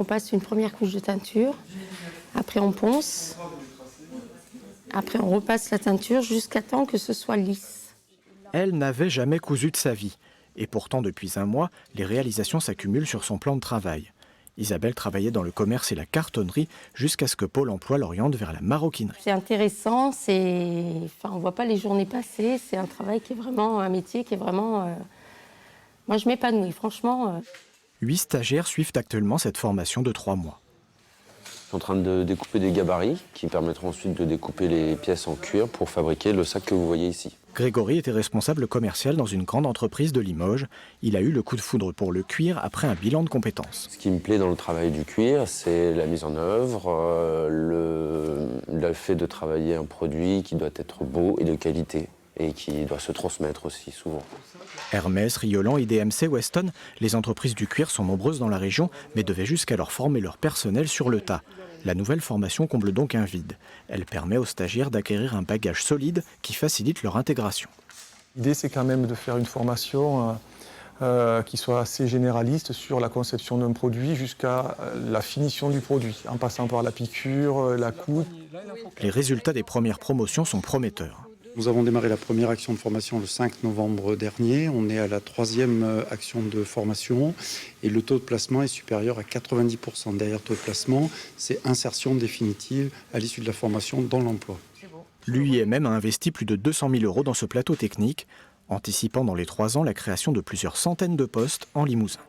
On passe une première couche de teinture, après on ponce, après on repasse la teinture jusqu'à temps que ce soit lisse. Elle n'avait jamais cousu de sa vie. Et pourtant, depuis un mois, les réalisations s'accumulent sur son plan de travail. Isabelle travaillait dans le commerce et la cartonnerie jusqu'à ce que Pôle emploi l'oriente vers la maroquinerie. C'est intéressant, on ne voit pas les journées passer, c'est un travail qui est vraiment, un métier qui est vraiment... Moi je m'épanouis, franchement. 8 stagiaires suivent actuellement cette formation de 3 mois. Je suis en train de découper des gabarits qui permettront ensuite de découper les pièces en cuir pour fabriquer le sac que vous voyez ici. Grégory était responsable commercial dans une grande entreprise de Limoges. Il a eu le coup de foudre pour le cuir après un bilan de compétences. Ce qui me plaît dans le travail du cuir, c'est la mise en œuvre, le fait de travailler un produit qui doit être beau et de qualité et qui doit se transmettre aussi souvent. Hermès, Riolan et DMC Weston, les entreprises du cuir sont nombreuses dans la région, mais devaient jusqu'alors former leur personnel sur le tas. La nouvelle formation comble donc un vide. Elle permet aux stagiaires d'acquérir un bagage solide qui facilite leur intégration. L'idée, c'est quand même de faire une formation qui soit assez généraliste sur la conception d'un produit jusqu'à la finition du produit, en passant par la piqûre, la coupe. Les résultats des premières promotions sont prometteurs. Nous avons démarré la première action de formation le 5 novembre dernier. On est à la 3e action de formation et le taux de placement est supérieur à 90%. Derrière le taux de placement, c'est insertion définitive à l'issue de la formation dans l'emploi. L'UIMM a investi plus de 200 000 € dans ce plateau technique, anticipant dans les 3 ans la création de plusieurs centaines de postes en Limousin.